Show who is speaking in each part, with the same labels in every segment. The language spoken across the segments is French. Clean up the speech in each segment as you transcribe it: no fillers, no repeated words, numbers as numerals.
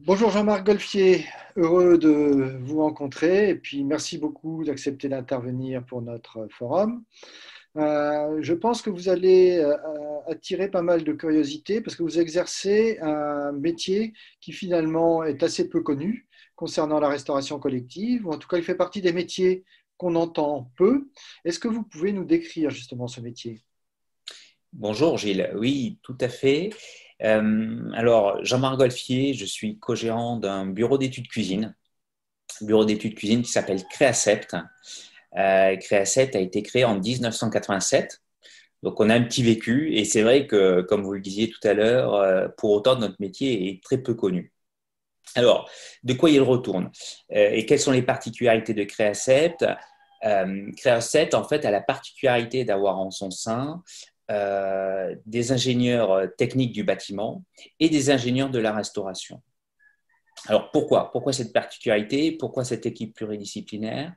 Speaker 1: Bonjour Jean-Marc Golfier, heureux de vous rencontrer et puis merci beaucoup d'accepter d'intervenir pour notre forum. Je pense que vous allez attirer pas mal de curiosité parce que vous exercez un métier qui finalement est assez peu connu concernant la restauration collective, ou en tout cas il fait partie des métiers qu'on entend peu. Est-ce que vous pouvez nous décrire justement ce métier?
Speaker 2: Bonjour Gilles, oui, tout à fait. Alors, Jean-Marc Golfier, je suis co-gérant d'un bureau d'études cuisine qui s'appelle Créacept. Créacept a été créé en 1987, donc on a un petit vécu et c'est vrai que, comme vous le disiez tout à l'heure, pour autant notre métier est très peu connu. Alors, de quoi il retourne et quelles sont les particularités de Créacept? Créacept, en fait, a la particularité d'avoir en son sein des ingénieurs techniques du bâtiment et des ingénieurs de la restauration. Alors pourquoi cette particularité? Pourquoi cette équipe pluridisciplinaire?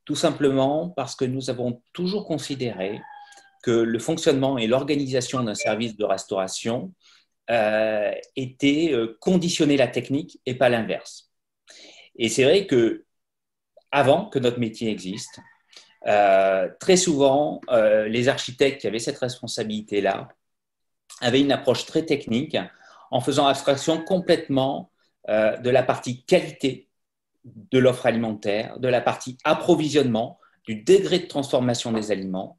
Speaker 2: Tout simplement parce que nous avons toujours considéré que le fonctionnement et l'organisation d'un service de restauration était conditionner la technique et pas l'inverse. Et c'est vrai que avant que notre métier existe, très souvent, les architectes qui avaient cette responsabilité-là avaient une approche très technique en faisant abstraction complètement de la partie qualité de l'offre alimentaire, de la partie approvisionnement, du degré de transformation des aliments.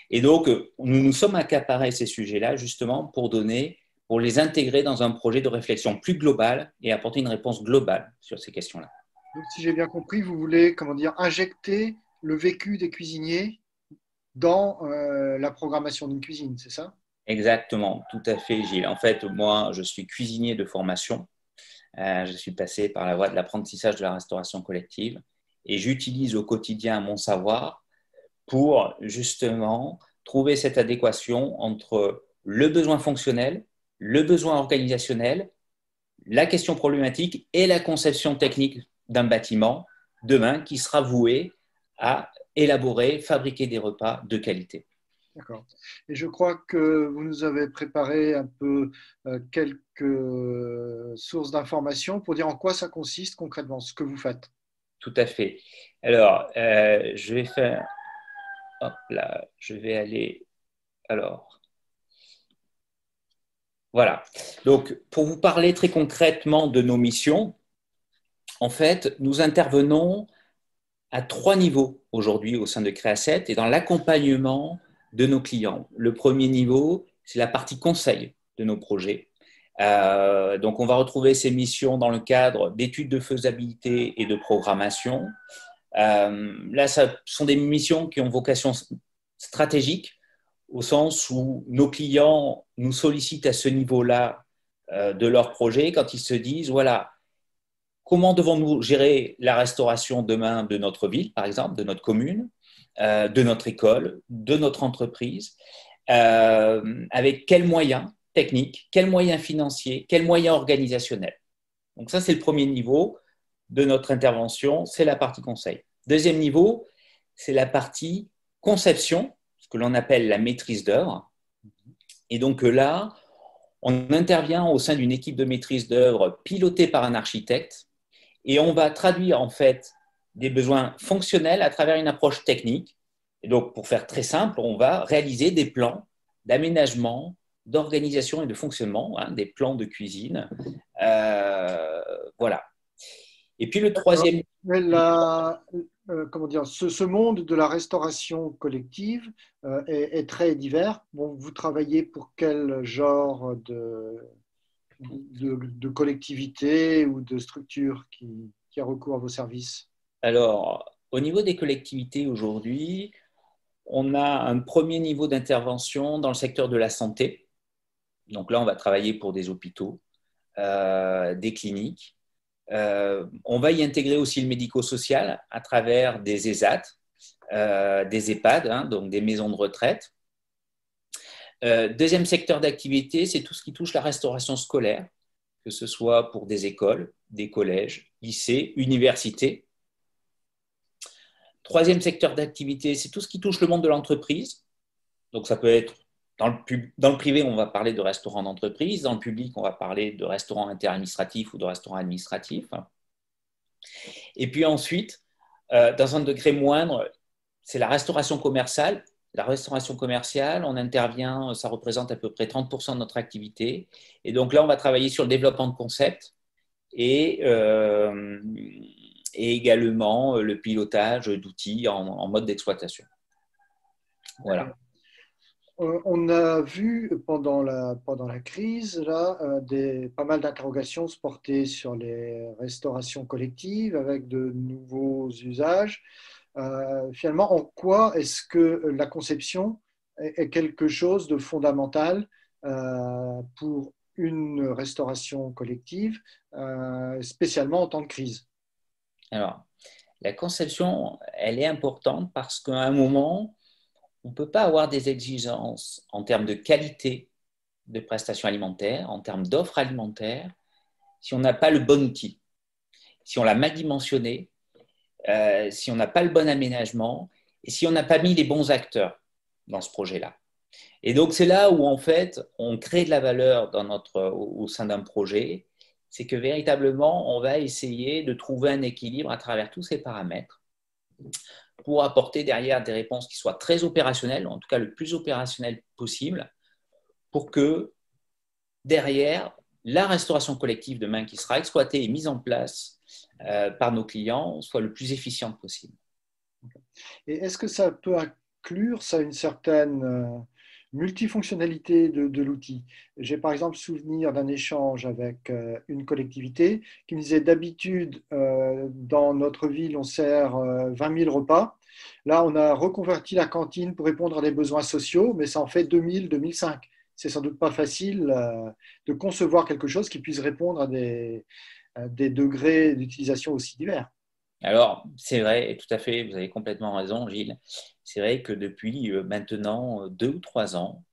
Speaker 2: Et donc, nous nous sommes accaparés ces sujets-là justement pour les intégrer dans un projet de réflexion plus global et apporter une réponse globale sur ces questions-là.
Speaker 1: Donc, si j'ai bien compris, vous voulez, comment dire, injecter le vécu des cuisiniers dans la programmation d'une cuisine, c'est ça?
Speaker 2: Exactement, tout à fait, Gilles. En fait, moi, je suis cuisinier de formation. Je suis passé par la voie de l'apprentissage de la restauration collective et j'utilise au quotidien mon savoir pour justement trouver cette adéquation entre le besoin fonctionnel, le besoin organisationnel, la question problématique et la conception technique d'un bâtiment demain qui sera voué à élaborer, fabriquer des repas de qualité.
Speaker 1: D'accord. Et je crois que vous nous avez préparé un peu quelques sources d'informations pour dire en quoi ça consiste concrètement, ce que vous faites.
Speaker 2: Tout à fait. Alors, je vais faire, hop là, je vais aller, alors, voilà. Donc, pour vous parler très concrètement de nos missions, en fait, nous intervenons à trois niveaux aujourd'hui au sein de Créacept et dans l'accompagnement de nos clients. Le premier niveau, c'est la partie conseil de nos projets. Donc, on va retrouver ces missions dans le cadre d'études de faisabilité et de programmation. Là, ce sont des missions qui ont vocation stratégique au sens où nos clients nous sollicitent à ce niveau-là de leur projet quand ils se disent, voilà, comment devons-nous gérer la restauration demain de notre ville, par exemple, de notre commune, de notre école, de notre entreprise, avec quels moyens techniques, quels moyens financiers, quels moyens organisationnels. Donc ça, c'est le premier niveau de notre intervention, c'est la partie conseil. Deuxième niveau, c'est la partie conception, ce que l'on appelle la maîtrise d'œuvre. Et donc là, on intervient au sein d'une équipe de maîtrise d'œuvre pilotée par un architecte et on va traduire en fait des besoins fonctionnels à travers une approche technique. Et donc, pour faire très simple, on va réaliser des plans d'aménagement, d'organisation et de fonctionnement, hein, des plans de cuisine. Voilà. Et puis le
Speaker 1: D'accord.
Speaker 2: troisième,
Speaker 1: Mais comment dire, ce monde de la restauration collective est très divers. Bon, vous travaillez pour quel genre de collectivité ou de structure qui a recours à vos services?
Speaker 2: alors, au niveau des collectivités aujourd'hui, on a un premier niveau d'intervention dans le secteur de la santé. Donc là, on va travailler pour des hôpitaux, des cliniques. On va y intégrer aussi le médico-social à travers des ESAT, des EHPAD, hein, donc des maisons de retraite. Deuxième secteur d'activité, c'est tout ce qui touche la restauration scolaire, que ce soit pour des écoles, des collèges, lycées, universités. Troisième secteur d'activité, c'est tout ce qui touche le monde de l'entreprise. Donc ça peut être dans le privé, on va parler de restaurant d'entreprise. Dans le public, on va parler de restaurant interadministratif ou de restaurant administratif. Et puis ensuite, dans un degré moindre, c'est la restauration commerciale. La restauration commerciale, on intervient, ça représente à peu près 30% de notre activité. Et donc là, on va travailler sur le développement de concepts et également le pilotage d'outils en mode d'exploitation. Voilà.
Speaker 1: On a vu pendant la crise là, pas mal d'interrogations se porter sur les restaurations collectives avec de nouveaux usages. Finalement, en quoi est-ce que la conception est quelque chose de fondamental pour une restauration collective, spécialement en temps de crise?
Speaker 2: Alors, la conception, elle est importante parce qu'à un moment, on ne peut pas avoir des exigences en termes de qualité de prestations alimentaires, en termes d'offres alimentaires, si on n'a pas le bon outil, si on l'a mal dimensionné, si on n'a pas le bon aménagement et si on n'a pas mis les bons acteurs dans ce projet-là. Et donc, c'est là où, en fait, on crée de la valeur au sein d'un projet. C'est que véritablement, on va essayer de trouver un équilibre à travers tous ces paramètres pour apporter derrière des réponses qui soient très opérationnelles, en tout cas le plus opérationnelles possible, pour que derrière, la restauration collective demain qui sera exploitée et mise en place par nos clients soit le plus efficiente possible.
Speaker 1: Et est-ce que ça peut inclure ça, une certaine multifonctionnalité de l'outil? J'ai par exemple souvenir d'un échange avec une collectivité qui me disait d'habitude, dans notre ville, on sert 20 000 repas. Là, on a reconverti la cantine pour répondre à des besoins sociaux, mais ça en fait 2000, 2005. C'est sans doute pas facile de concevoir quelque chose qui puisse répondre à des degrés d'utilisation aussi divers.
Speaker 2: Alors, c'est vrai, et tout à fait, vous avez complètement raison, Gilles. C'est vrai que depuis maintenant 2 ou 3 ans,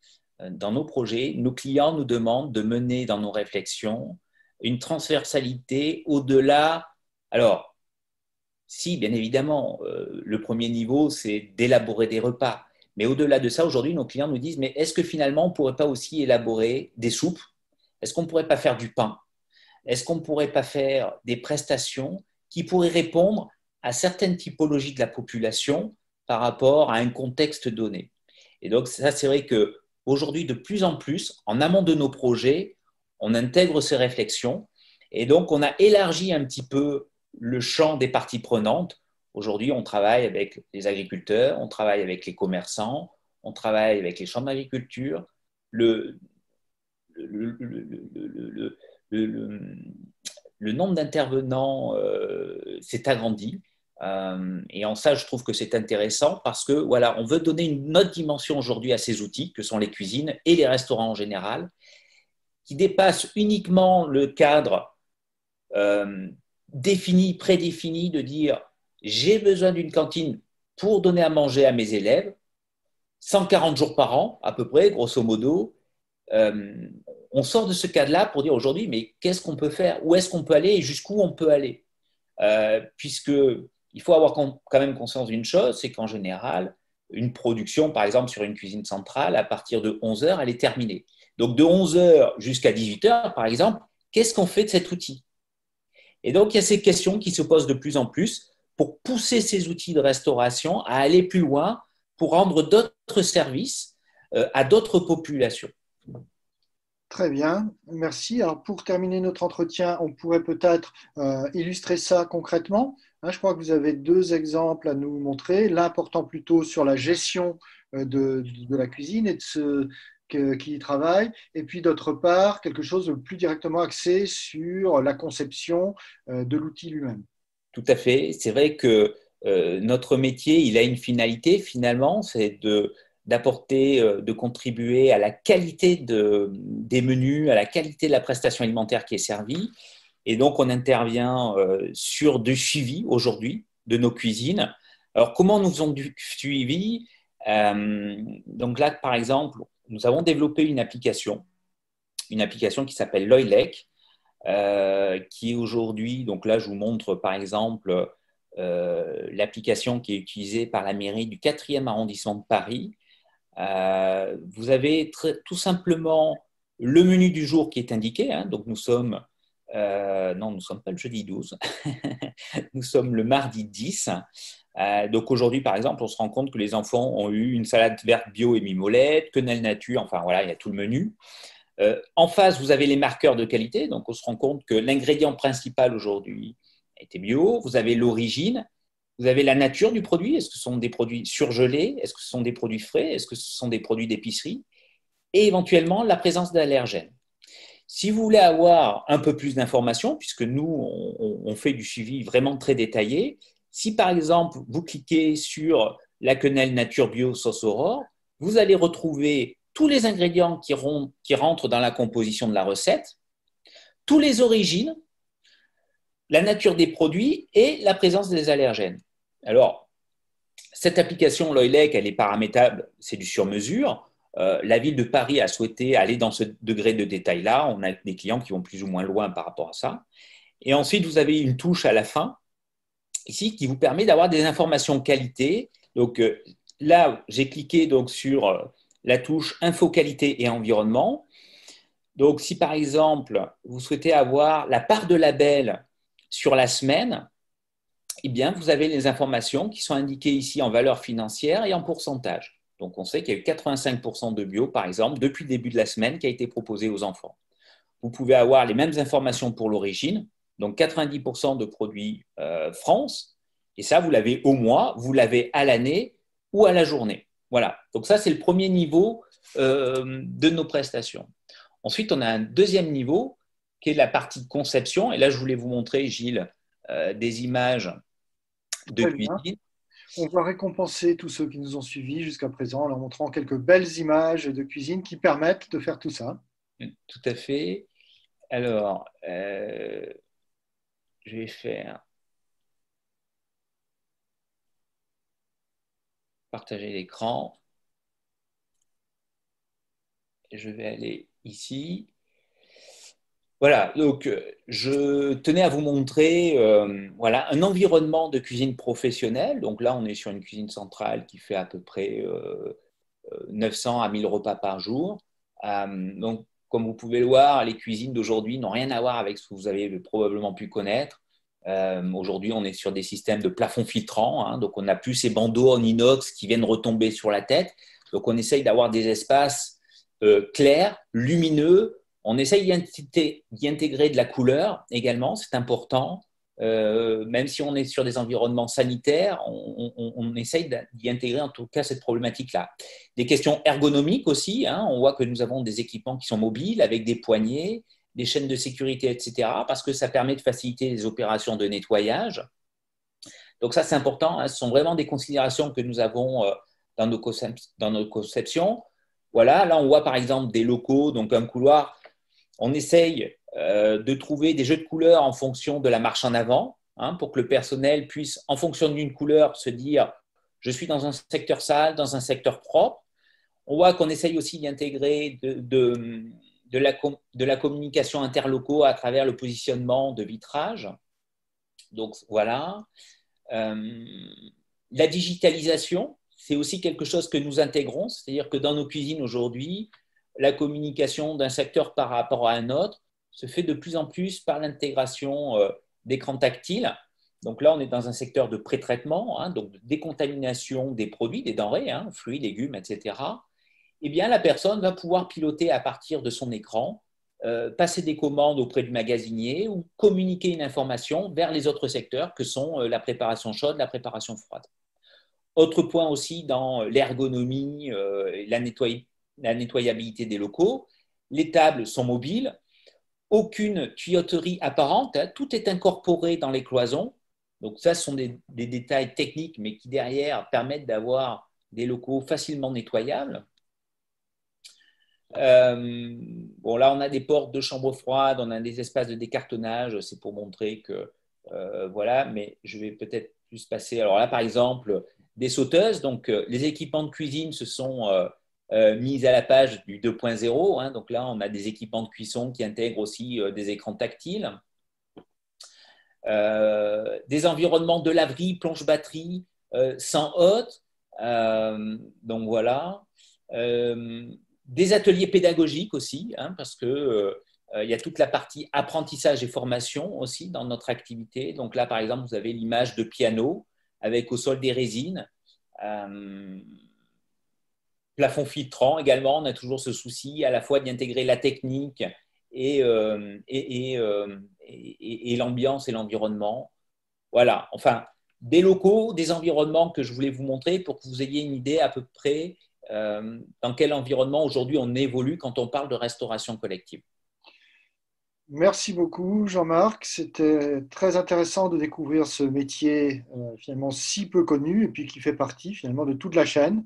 Speaker 2: dans nos projets, nos clients nous demandent de mener dans nos réflexions une transversalité au-delà. Alors, si, bien évidemment, le premier niveau, c'est d'élaborer des repas. Mais au-delà de ça, aujourd'hui, nos clients nous disent, mais est-ce que finalement, on ne pourrait pas aussi élaborer des soupes? Est-ce qu'on ne pourrait pas faire du pain? Est-ce qu'on ne pourrait pas faire des prestations qui pourraient répondre à certaines typologies de la population par rapport à un contexte donné? Et donc, ça, c'est vrai qu'aujourd'hui, de plus en plus, en amont de nos projets, on intègre ces réflexions. Et donc, on a élargi un petit peu le champ des parties prenantes. Aujourd'hui, on travaille avec les agriculteurs, on travaille avec les commerçants, on travaille avec les chambres d'agriculture. Le, le, le, le, le, le nombre d'intervenants s'est agrandi. Et en ça, je trouve que c'est intéressant parce que voilà, on veut donner une autre dimension aujourd'hui à ces outils que sont les cuisines et les restaurants en général, qui dépassent uniquement le cadre défini, prédéfini de dire j'ai besoin d'une cantine pour donner à manger à mes élèves, 140 jours par an à peu près, grosso modo. On sort de ce cadre-là pour dire aujourd'hui, mais qu'est-ce qu'on peut faire? Où est-ce qu'on peut aller et jusqu'où on peut aller? Puisqu'il faut avoir quand même conscience d'une chose, c'est qu'en général, une production, par exemple sur une cuisine centrale, à partir de 11 heures, elle est terminée. Donc de 11 heures jusqu'à 18 heures, par exemple, qu'est-ce qu'on fait de cet outil? Et donc il y a ces questions qui se posent de plus en plus pour pousser ces outils de restauration à aller plus loin, pour rendre d'autres services à d'autres populations.
Speaker 1: Très bien, merci. Alors pour terminer notre entretien, on pourrait peut-être illustrer ça concrètement. Je crois que vous avez deux exemples à nous montrer. L'un portant plutôt sur la gestion de la cuisine et de ceux qui y travaillent, et puis d'autre part, quelque chose de plus directement axé sur la conception de l'outil lui-même.
Speaker 2: Tout à fait. C'est vrai que notre métier, il a une finalité finalement, c'est d'apporter, de contribuer à la qualité des menus, à la qualité de la prestation alimentaire qui est servie. Et donc, on intervient sur du suivi aujourd'hui de nos cuisines. Alors, comment nous faisons du suivi? Donc là, par exemple, nous avons développé une application qui s'appelle Loilec, qui est aujourd'hui, donc là, je vous montre par exemple l'application qui est utilisée par la mairie du 4e arrondissement de Paris. Vous avez tout simplement le menu du jour qui est indiqué. Hein. Donc, nous sommes, non, nous ne sommes pas le jeudi 12, nous sommes le mardi 10. Donc, aujourd'hui, par exemple, on se rend compte que les enfants ont eu une salade verte bio et mimolette, quenelle nature, enfin voilà, il y a tout le menu. En face, vous avez les marqueurs de qualité. Donc, on se rend compte que l'ingrédient principal aujourd'hui était bio. Vous avez l'origine. Vous avez la nature du produit. Est-ce que ce sont des produits surgelés? Est-ce que ce sont des produits frais? Est-ce que ce sont des produits d'épicerie? Et éventuellement, la présence d'allergènes. Si vous voulez avoir un peu plus d'informations, puisque nous, on fait du suivi vraiment très détaillé, si par exemple, vous cliquez sur la quenelle nature bio sauce Aurore, vous allez retrouver tous les ingrédients qui rentrent dans la composition de la recette, tous les origines, la nature des produits et la présence des allergènes. Alors, cette application Loilec, elle est paramétrable, c'est du sur-mesure. La ville de Paris a souhaité aller dans ce degré de détail-là. On a des clients qui vont plus ou moins loin par rapport à ça. Et ensuite, vous avez une touche à la fin, ici, qui vous permet d'avoir des informations qualité. Donc là, j'ai cliqué donc, sur la touche Info qualité et environnement. Donc, si par exemple, vous souhaitez avoir la part de label sur la semaine, eh bien, vous avez les informations qui sont indiquées ici en valeur financière et en pourcentage. Donc, on sait qu'il y a eu 85% de bio, par exemple, depuis le début de la semaine qui a été proposé aux enfants. Vous pouvez avoir les mêmes informations pour l'origine, donc 90% de produits France, et ça, vous l'avez au mois, vous l'avez à l'année ou à la journée. Voilà, donc ça, c'est le premier niveau de nos prestations. Ensuite, on a un deuxième niveau qui est la partie de conception, et là, je voulais vous montrer, Gilles, des images de
Speaker 1: Très bien.
Speaker 2: cuisine.
Speaker 1: On va récompenser tous ceux qui nous ont suivis jusqu'à présent en leur montrant quelques belles images de cuisine qui permettent de faire tout ça.
Speaker 2: Tout à fait. Alors, je vais faire partager l'écran. Je vais aller ici. Voilà, donc je tenais à vous montrer voilà, un environnement de cuisine professionnelle. Donc là, on est sur une cuisine centrale qui fait à peu près 900 à 1000 repas par jour. Donc, comme vous pouvez le voir, les cuisines d'aujourd'hui n'ont rien à voir avec ce que vous avez probablement pu connaître. Aujourd'hui, on est sur des systèmes de plafond filtrant, hein, donc on n'a plus ces bandeaux en inox qui viennent retomber sur la tête. Donc, on essaye d'avoir des espaces clairs, lumineux. On essaye d'y intégrer de la couleur également, c'est important. Même si on est sur des environnements sanitaires, on essaye d'y intégrer en tout cas cette problématique-là. Des questions ergonomiques aussi, hein, on voit que nous avons des équipements qui sont mobiles avec des poignées, des chaînes de sécurité, etc., parce que ça permet de faciliter les opérations de nettoyage. Donc ça, c'est important, hein, ce sont vraiment des considérations que nous avons dans nos conceptions. Voilà, là, on voit par exemple des locaux, donc un couloir. On essaye de trouver des jeux de couleurs en fonction de la marche en avant, hein, pour que le personnel puisse, en fonction d'une couleur, se dire je suis dans un secteur sale, dans un secteur propre. On voit qu'on essaye aussi d'y intégrer de la communication interlocaux à travers le positionnement de vitrage. Donc voilà. La digitalisation, c'est aussi quelque chose que nous intégrons, c'est-à-dire que dans nos cuisines aujourd'hui, la communication d'un secteur par rapport à un autre se fait de plus en plus par l'intégration d'écrans tactiles. Donc là, on est dans un secteur de pré-traitement, hein, donc de décontamination des produits, des denrées, hein, fruits, légumes, etc. Eh bien, la personne va pouvoir piloter à partir de son écran, passer des commandes auprès du magasinier ou communiquer une information vers les autres secteurs que sont la préparation chaude, la préparation froide. Autre point aussi dans l'ergonomie, la nettoyabilité des locaux, les tables sont mobiles, aucune tuyauterie apparente, hein, tout est incorporé dans les cloisons. Donc ça, ce sont des détails techniques, mais qui derrière permettent d'avoir des locaux facilement nettoyables. Bon, là, on a des portes de chambre froide, on a des espaces de décartonnage, c'est pour montrer que, voilà, mais je vais peut-être plus passer. Alors là, par exemple, des sauteuses, donc les équipements de cuisine se sont mis à la page du 2.0, hein, donc là, on a des équipements de cuisson qui intègrent aussi des écrans tactiles. Des environnements de laverie, plonge-batterie, sans hôte, donc voilà. des ateliers pédagogiques aussi, hein, parce que il y a toute la partie apprentissage et formation aussi dans notre activité. Donc là, par exemple, vous avez l'image de piano avec au sol des résines. Plafond filtrant également, on a toujours ce souci à la fois d'intégrer la technique et, et l'ambiance et l'environnement. Voilà, enfin, des locaux, des environnements que je voulais vous montrer pour que vous ayez une idée à peu près dans quel environnement aujourd'hui on évolue quand on parle de restauration collective.
Speaker 1: Merci beaucoup, Jean-Marc. C'était très intéressant de découvrir ce métier finalement si peu connu et puis qui fait partie finalement de toute la chaîne,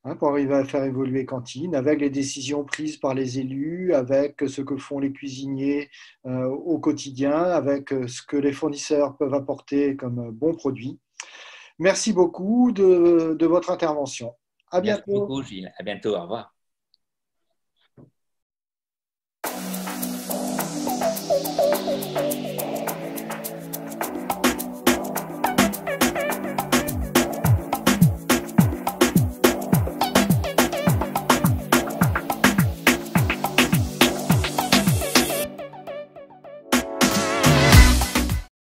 Speaker 1: hein, pour arriver à faire évoluer Cantine avec les décisions prises par les élus, avec ce que font les cuisiniers au quotidien, avec ce que les fournisseurs peuvent apporter comme bons produits. Merci beaucoup de votre intervention. À
Speaker 2: Merci
Speaker 1: bientôt.
Speaker 2: beaucoup, Gilles. À bientôt. Au revoir.